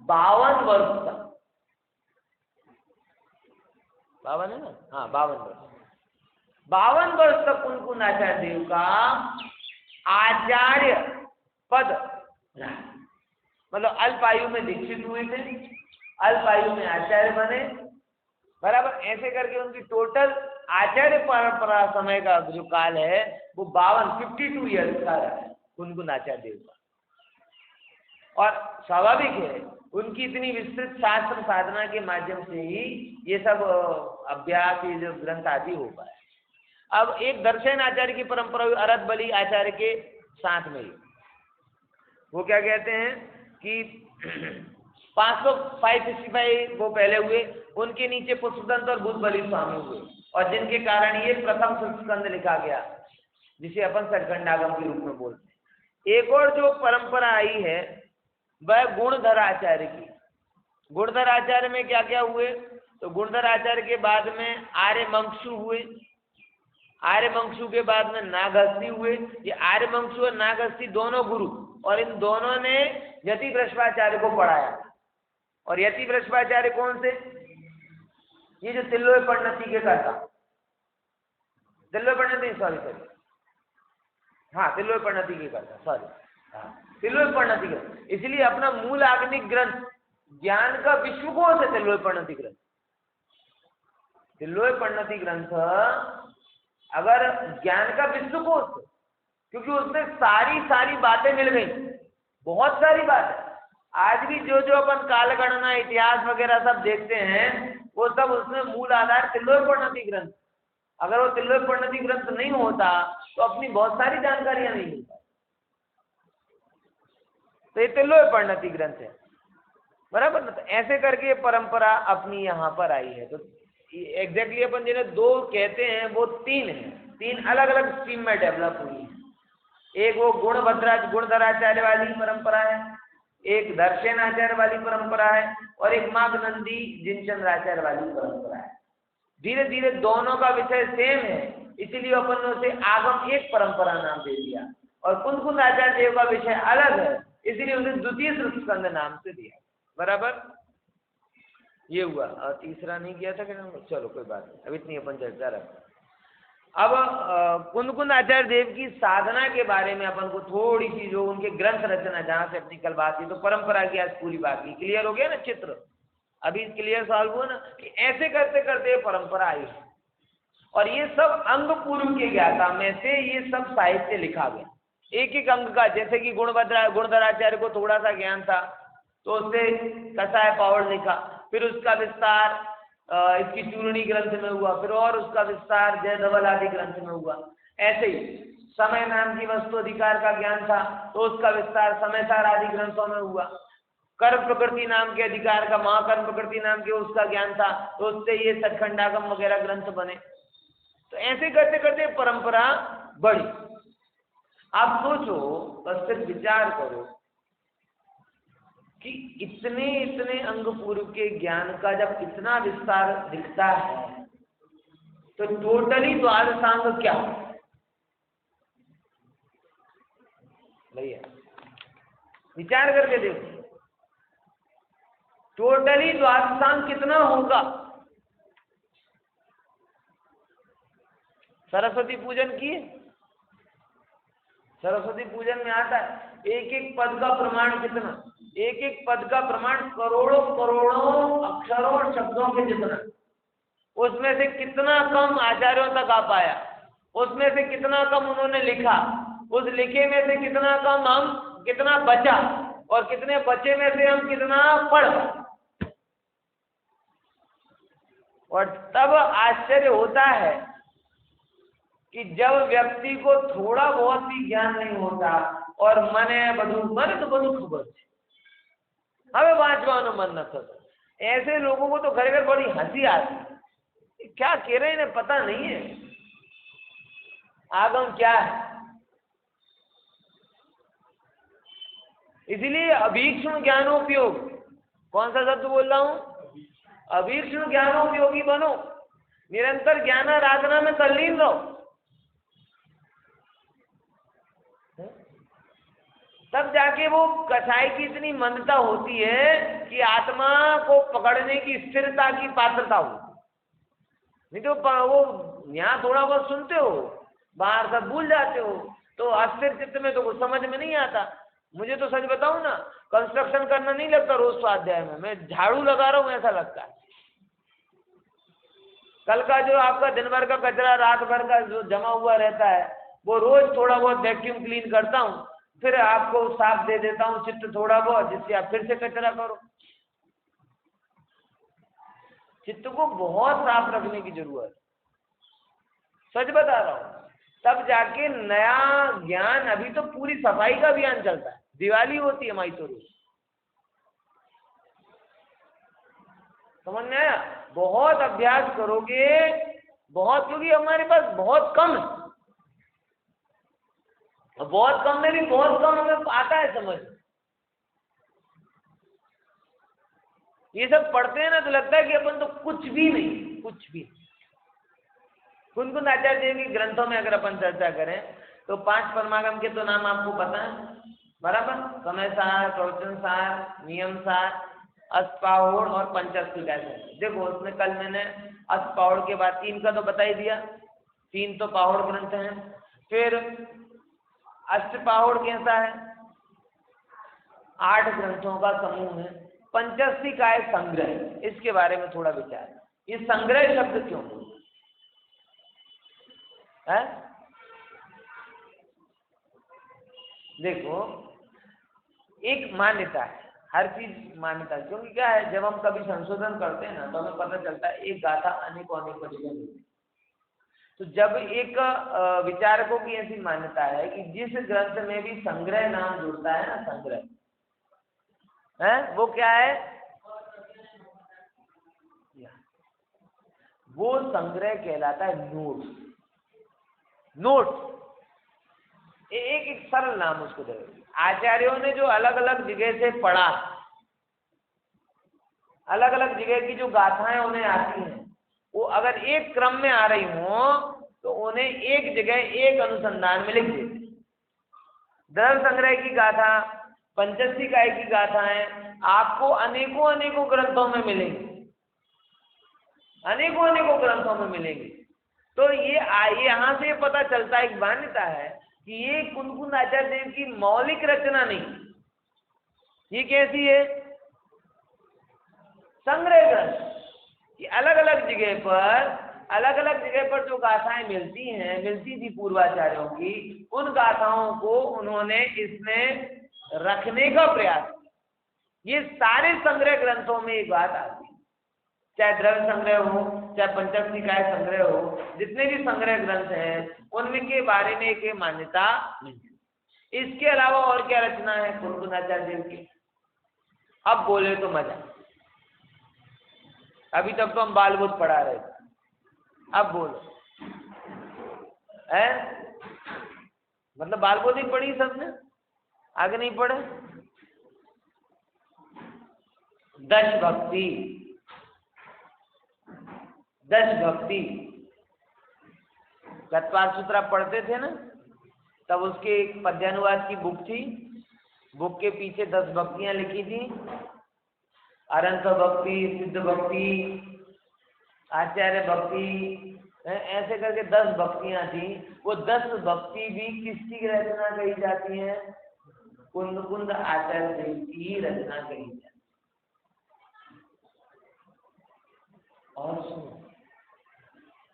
[SPEAKER 1] 52 वर्ष तक। 52 है ना? हाँ, 52 वर्ष। 52 वर्ष तक कुंदकुंद आचार्य देव का आचार्य पद रहा। मतलब अल्पायु में दीक्षित हुए थे, अल्पायु में आचार्य बने, बराबर। ऐसे करके उनकी टोटल आचार्य परंपरा समय का जो काल है वो 52 ईयर्स का रहा है कुंदकुंद आचार्य देव का। और स्वाभाविक है उनकी इतनी विस्तृत शास्त्र साधना के माध्यम से ही ये सब अभ्यास, ये जो ग्रंथ आदि हो पाए। अब एक दर्शन आचार्य की परंपरा हुई अरद बली आचार्य के साथ में ही, वो क्या कहते हैं कि 565 वो पहले हुए, उनके नीचे पुष्पदंत और बुद्ध बली स्वामी हुए, और जिनके कारण ये प्रथम स्कंद लिखा गया, जिसे अपन सचखंडागम के रूप में बोलते हैं। एक और जो परंपरा आई है वह गुणधर आचार्य की। गुणधर आचार्य में क्या क्या हुए, तो गुणधर आचार्य के बाद में आर्यमंक्षु हुए, आर्यमंक्षु के बाद में नागहस्ती हुए। ये आर्यमंक्षु और नागहस्ती दोनों गुरु, और इन दोनों ने यति वृषभाचार्य को पढ़ाया। और यति वृषभाचार्य कौन से, ये जो तिल्लोय परिणति के करता, तिल्लोय परिणति सॉरी हाँ तिल्लोय परिणति के करता सॉरी तिल्लोय परिणति ग्रंथ। इसलिए अपना मूल आगमिक ग्रंथ ज्ञान का विश्वकोश है तिल्लोय परिणति ग्रंथ। तिल्लोय परिणति ग्रंथ अगर ज्ञान का विश्वकोश, क्योंकि उसमें सारी बातें मिल गई, बहुत सारी बातें। आज भी जो अपन कालगणना, इतिहास वगैरह सब देखते हैं, वो सब उसमें मूल आधार तिल्लोय परिणति ग्रंथ। अगर वो तिल्लोय परिणति ग्रंथ नहीं होता तो अपनी बहुत सारी जानकारियां नहीं मिल पाती। तो ये तिल्लोय परिणति ग्रंथ है, बराबर ना। तो ऐसे करके ये परंपरा अपनी यहाँ पर आई है। तो एग्जैक्टली अपन जिन्हें दो कहते हैं वो तीन है, तीन अलग अलग स्ट्रीम में डेवलप हुई है। एक वो गुणधराचार्य वाली परंपरा है, एक दर्शनाचार्य वाली परंपरा है, और एक माघनंदी जिनचंद्राचार्य वाली परंपरा है। धीरे धीरे दोनों का विषय सेम है, इसीलिए अपन ने उसे आगम एक परंपरा नाम दे दिया, और कुंद आचार्य देव का विषय अलग है, इसलिए उसे द्वितीय स्कंद नाम से दिया। बराबर, ये हुआ। और तीसरा नहीं किया था कि नहीं, चलो कोई बात नहीं, अब इतनी अपन चर्चा रखते। अब कुंद आचार्य देव की साधना के बारे में अपन को थोड़ी सी, जो उनके ग्रंथ रचना, जहाँ से अपनी कल बात की, तो परंपरा की आज पूरी बात की, क्लियर हो गया ना चित्र, अभी क्लियर सॉल्व हुआ ना, कि ऐसे करते करते ये परंपरा आई। और ये सब अंग पूर्व के ज्ञाता में से ये सब साहित्य लिखा गया, एक एक अंग का। जैसे कि गुणधराचार्य को थोड़ा सा ज्ञान था तो उससे कसाय पावड़ लिखा, फिर उसका विस्तार इसकी चूर्णी ग्रंथ में हुआ, फिर और उसका विस्तार जय धवल आदि ग्रंथ में हुआ। ऐसे ही समय नाम की वस्तु अधिकार का ज्ञान था तो उसका विस्तार समयसार आदि ग्रंथों में हुआ। कर्म प्रकृति नाम के अधिकार का, महाकर्म प्रकृति नाम के उसका ज्ञान था तो उससे ये सचखंडागम वगैरह ग्रंथ बने। तो ऐसे करते करते परंपरा बढ़ी। आप सोचो, बस सिर्फ विचार करो कि इतने अंग पूर्व के ज्ञान का जब इतना विस्तार दिखता है तो टोटली द्वादशांग क्या भैया, विचार करके देखो, टोटली द्वादशांग कितना होगा। सरस्वती पूजन किए, सरस्वती पूजन में आता है एक एक पद का प्रमाण कितना, एक एक पद का प्रमाण करोड़ों करोड़ों अक्षरों और शब्दों के जितना। उसमें से कितना कम आचार्यों तक आ पाया, उसमें से कितना कम उन्होंने लिखा, उस लिखे में से कितना कम हम, कितना बचा, और कितने बचे में से हम कितना पढ़। और तब आश्चर्य होता है कि जब व्यक्ति को थोड़ा बहुत भी ज्ञान नहीं होता और मने બધું खबर है, हमें वांचवानो मन न थतो। ऐसे लोगों को तो घर घर बड़ी हंसी आती, क्या कह रहे हैं इन्हें पता नहीं है आगम क्या है। इसलिए अभीक्ष्ण ज्ञानोपयोग, कौन सा शब्द बोल रहा हूं, अभीक्ष्ण ज्ञानोपयोगी बनो, निरंतर ज्ञान आराधना में तल्लीन रहो, तब जाके वो कसाई की इतनी मंदता होती है कि आत्मा को पकड़ने की स्थिरता की पात्रता होती। नहीं तो वो यहाँ थोड़ा बहुत सुनते हो, बाहर सब भूल जाते हो, तो अस्थिर चित्त में तो कुछ समझ में नहीं आता। मुझे तो सच बताऊं ना, कंस्ट्रक्शन करना नहीं लगता रोज स्वाध्याय में, मैं झाड़ू लगा रहा हूँ ऐसा लगता है। कल का जो आपका दिन भर का कचरा, रात भर का जो जमा हुआ रहता है, वो रोज थोड़ा बहुत वैक्यूम क्लीन करता हूँ। फिर आपको साफ दे देता हूँ चित्त थोड़ा बहुत, जिससे आप फिर से कचरा करो। चित्त को बहुत साफ रखने की जरूरत है, सच बता रहा हूँ। तब जाके नया ज्ञान, अभी तो पूरी सफाई का अभियान चलता है, दिवाली होती है माइसोरी, समझ में आया? बहुत अभ्यास करोगे, बहुत, क्योंकि हमारे पास बहुत कम है, बहुत कम में भी बहुत कम हमें आता है समझ। ये सब पढ़ते हैं ना तो लगता है कि अपन तो कुछ भी नहीं, कुछ भी। कुन-कुन आचार्य देव की ग्रंथों में अगर अपन चर्चा करें तो 5 परमागम के तो नाम आपको पता है, बराबर? समय सार, प्रवचन सार, नियम सार, अष्टपाहोड़ और पंचअष्टकाय। देखो उसमें कल मैंने अष्टपाहोड़ के बाद 3 का तो बता ही दिया, 3 तो पाहोड़ ग्रंथ हैं। फिर अष्टपाहोड़ कैसा है? 8 ग्रंथों का समूह है। पंचअष्टकाय संग्रह, इसके बारे में थोड़ा विचार। ये संग्रह शब्द क्यों है? देखो एक मान्यता है, हर चीज मान्यता, क्योंकि क्या है, जब हम कभी संशोधन करते हैं ना तो हमें पता चलता है एक गाथा अनेकों जगह मिलती है। तो जब एक विचारकों की ऐसी मान्यता है कि जिस ग्रंथ में भी संग्रह नाम जुड़ता है ना, संग्रह है, वो क्या है? वो संग्रह कहलाता है नोट। नोट एक सरल नाम उसको दे। आचार्यों ने जो अलग अलग जगह से पढ़ा, अलग अलग जगह की जो गाथाएं उन्हें आती हैं, वो अगर एक क्रम में आ रही हो तो उन्हें एक जगह एक अनुसंधान में लिख देते। द्रव्य संग्रह की गाथा, पंचअष्टकाय की गाथाएं आपको अनेकों अनेकों ग्रंथों में मिलेंगी, अनेकों अनेकों ग्रंथों में मिलेंगी। तो ये यहाँ से पता चलता है, एक मान्यता है कि ये कुन-कुन आचार्य देव की मौलिक रचना नहीं, ये कैसी है? संग्रह ग्रंथ। कि अलग अलग जगह पर जो गाथाएं मिलती थी पूर्वाचार्यों की, उन गाथाओं को उन्होंने इसमें रखने का प्रयास। ये सारे संग्रह ग्रंथों में एक बात आती है, चाहे द्रव्य संग्रह हो, चाहे पंचअष्टकाय संग्रह हो, जितने भी संग्रह ग्रंथ हैं उनमें के बारे में एक मान्यता नहीं। इसके अलावा और क्या रचना है कुन-कुन आचार्य देव की? अब बोले तो मजा। अभी तक तो हम बालबोध पढ़ा रहे थे, अब बोलो है, मतलब बालबोध ही पढ़ी सबने, आगे नहीं पढ़े? दश भक्ति, दश भक्ति गतपाल सूत्र पढ़ते थे ना, तब उसके एक पद्यानुवाद की बुक थी, बुक के पीछे 10 भक्तियां लिखी थी। अरंत भक्ति, सिद्ध भक्ति, आचार्य भक्ति, ऐसे करके 10 भक्तियां थी। वो 10 भक्ति भी किसकी रचना कही जाती है? कुन-कुन आचार्य देव की रचना कही जाती है। और सुनो,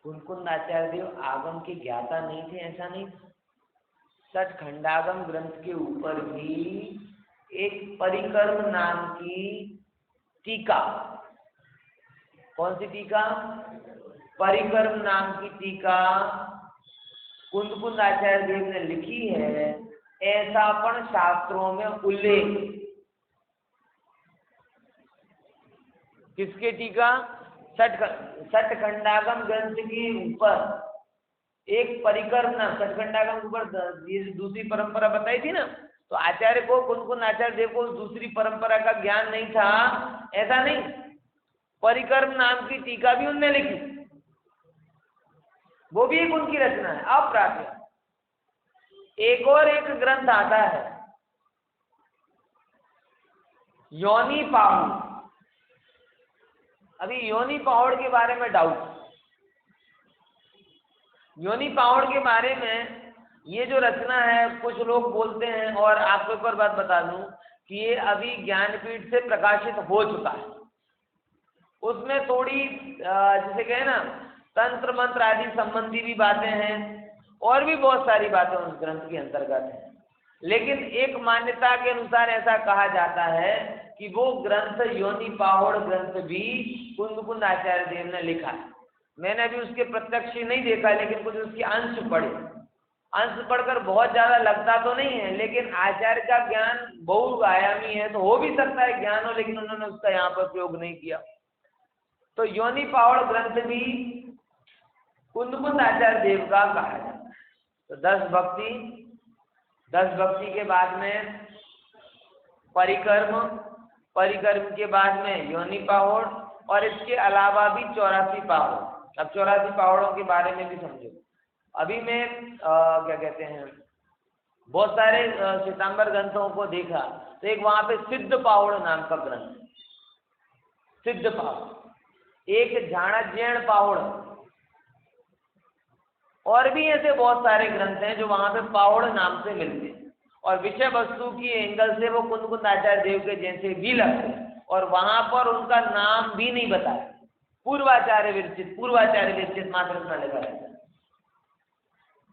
[SPEAKER 1] कुन-कुन आचार्य देव आगम के ज्ञाता नहीं थे, ऐसा नहीं था। सठखंडागम ग्रंथ के ऊपर भी एक परिकर्म नाम की टीका, कौन सी टीका? परिकर्म नाम की टीका कुन-कुन आचार्य देव ने लिखी है, ऐसा पण शास्त्रों में उल्लेख। किसके टीका? सठखंडागम ग्रंथ के ऊपर एक परिकर्म नाम, सठखंडागम के ऊपर ये दूसरी परंपरा बताई थी ना, तो आचार्य को, कुन-कुन आचार्य देव को दूसरी परंपरा का ज्ञान नहीं था, ऐसा नहीं। परिकर्म नाम की टीका भी उनने लिखी, वो भी एक उनकी रचना है, अप्राप्य। एक और एक ग्रंथ आता है योनि पाहुड़। अभी योनि पाहुड़ के बारे में डाउट, योनि पाहुड़ के बारे में ये जो रचना है, कुछ लोग बोलते हैं, और आपको एक और बात बता दूं कि ये अभी ज्ञानपीठ से प्रकाशित हो चुका है। उसमें थोड़ी जैसे कहे ना, तंत्र मंत्र आदि संबंधी भी बातें हैं, और भी बहुत सारी बातें उस ग्रंथ के अंतर्गत हैं। लेकिन एक मान्यता के अनुसार ऐसा कहा जाता है कि वो ग्रंथ योनि पावड़ ग्रंथ भी कुंद आचार्य देव ने लिखा है। मैंने अभी उसके प्रत्यक्ष नहीं देखा, लेकिन कुछ उसके अंश पढ़े। अंश पढ़कर बहुत ज्यादा लगता तो नहीं है, लेकिन आचार्य का ज्ञान बहुआयामी है, तो हो भी सकता है ज्ञान हो, लेकिन उन्होंने उसका यहाँ पर प्रयोग नहीं किया। तो योनि पावड़ ग्रंथ भी कुंद आचार्य देव का कहा जाता है। तो 10 भक्ति के बाद में परिकर्म के बाद में योनि पावड़, और इसके अलावा भी 84 पावड़। अब 84 पावड़ों के बारे में भी समझो। अभी मैं क्या कहते हैं, बहुत सारे श्वेतांबर ग्रंथों को देखा, तो एक वहां पे सिद्ध पावड़ नाम का ग्रंथ, सिद्ध पावड़, एक झाणाज्ञण पावड़, और भी ऐसे बहुत सारे ग्रंथ हैं जो वहां पे पावड़ नाम से मिलते हैं, और विषय वस्तु की एंगल से वो कुंद आचार्य देव के जैसे भी लगते हैं, और वहां पर उनका नाम भी नहीं बताया। पूर्वाचार्य विरचित मात्र इतना लिखा रहता है।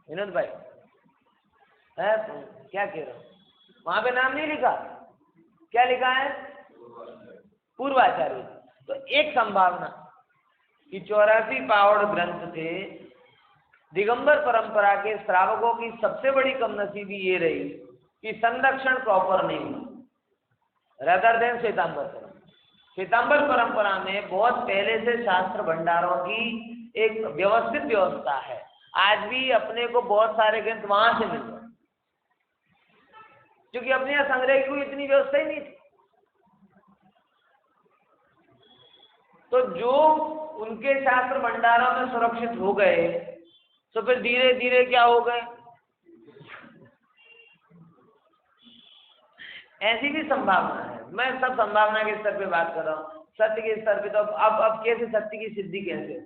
[SPEAKER 1] विनोद भाई है क्या कह रहे हो, वहां पे नाम नहीं लिखा, क्या लिखा है? पूर्वाचार्य। तो एक संभावना कि 84 पावड़ ग्रंथ थे, दिगंबर परंपरा के श्रावकों की सबसे बड़ी कमनसीबी ये रही कि संरक्षण प्रॉपर नहीं हुआ रदर देन श्वेतांबर परंपरा में बहुत पहले से शास्त्र भंडारों की एक व्यवस्थित व्यवस्था है। आज भी अपने को बहुत सारे ग्रंथ वहां से मिल रहे, क्योंकि अपने यहाँ संग्रह की कोई इतनी व्यवस्था ही नहीं थी। तो जो उनके शास्त्र भंडारों में सुरक्षित हो गए, तो फिर धीरे धीरे क्या हो गए, ऐसी भी संभावना है। मैं सब संभावना के स्तर पे बात कर रहा हूँ, सत्य के स्तर पे तो अब कैसे सत्य की सिद्धि कैसे,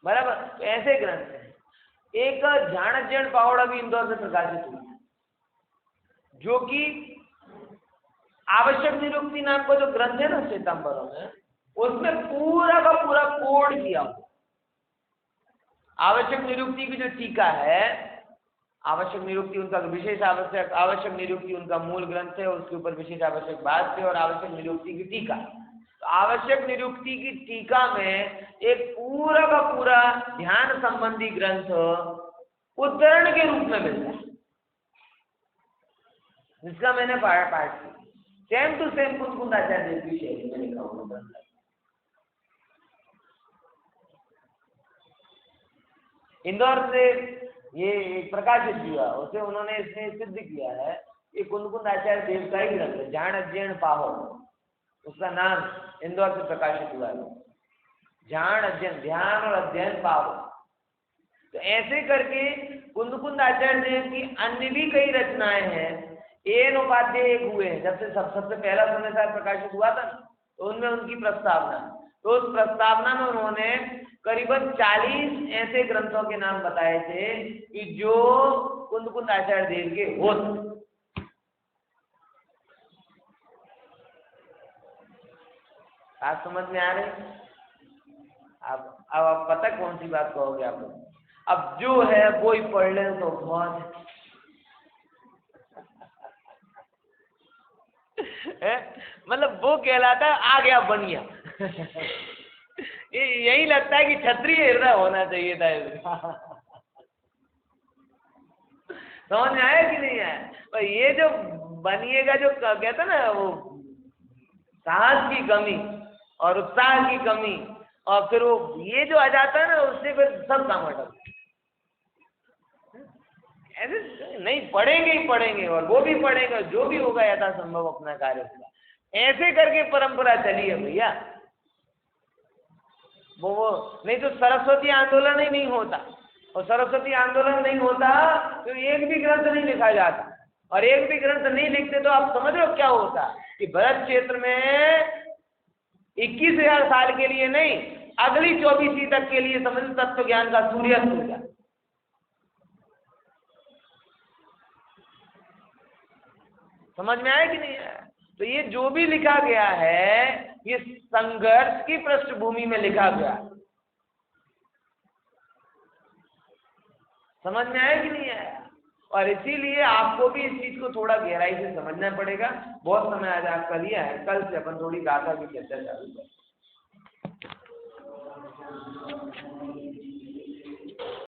[SPEAKER 1] बराबर। तो ऐसे ग्रंथ हैं। एक झाणाज्ञण पावड़ अभी इंदौर से प्रकाशित हुई, जो कि आवश्यक निरुक्ति नाम का जो ग्रंथ है ना श्वेतांबरों में, उसमें पूरा का पूरा कोड किया हुआ। आवश्यक निरुक्ति की जो टीका है, आवश्यक निरुक्ति उनका विशेष आवश्यक निरुक्ति उनका मूल ग्रंथ है, उसके ऊपर विशेष आवश्यक बात है, और आवश्यक निरुक्ति की टीका। तो आवश्यक निरुक्ति की टीका में एक पूरा का पूरा ध्यान संबंधी ग्रंथ उद्धरण के रूप में मिलता है, जिसका मैंने पाठ किया। सेम टू सेम कुंद आचार्य देव की शैली में लिखा हुआ ग्रंथ है। इंदौर से ये प्रकाशित हुआ, उसे उन्होंने इसमें सिद्ध किया है। ये कुंद आचार्य देव का ही ग्रंथ है, झाणाज्ञण पावड़, उसका नाम इंदौर से प्रकाशित हुआ है। झाणाज्ञण, ध्यान और अध्ययन पावड़। तो ऐसे करके कुंद आचार्य देव की अन्य भी कई रचनाएं हैं। एन उपाध्याय एक हुए हैं, जब से सबसे पहला समाचार प्रकाशित हुआ था ना, तो उनमें उनकी प्रस्तावना, तो उस प्रस्तावना में उन्होंने करीबन 40 ऐसे ग्रंथों के नाम बताए थे कि जो कुंद आचार्य देव के हो। आप समझ में आ रहे? अब आप पता कौन सी बात कहोगे आप लोग? अब जो है वो ही पढ़ ले तो बहुत मतलब वो कहलाता है आ गया बनिया। यही लगता है कि क्षत्रिय हृदय होना चाहिए था इसका। समझ में आया कि नहीं आया? और ये जो बनिएगा, जो कहता ना, वो साहस की कमी और उत्साह की कमी, और फिर वो ये जो आ जाता है ना, उससे फिर सब काम हटा। ऐसे नहीं, पढ़ेंगे ही पढ़ेंगे, और वो भी पढ़ेंगे, जो भी होगा यथासंभव अपना कार्य होगा। ऐसे करके परंपरा चली है भैया। वो नहीं तो सरस्वती आंदोलन ही नहीं होता, और सरस्वती आंदोलन नहीं होता तो एक भी ग्रंथ नहीं लिखा जाता, और एक भी ग्रंथ नहीं लिखते तो आप समझ लो क्या होता कि भरत क्षेत्र में 21,000 साल के लिए नहीं, अगली 24वीं तक के लिए समझ तत्व ज्ञान का सूर्यास्त हो जाता। समझ में आया कि नहीं आया? तो ये जो भी लिखा गया है, ये संघर्ष की पृष्ठभूमि में लिखा गया। समझ में आया कि नहीं आया? और इसीलिए आपको भी इस चीज को थोड़ा गहराई से समझना पड़ेगा। बहुत समय आज आपका लिया है, कल से अपन थोड़ी गाथा की चर्चा चालू करें।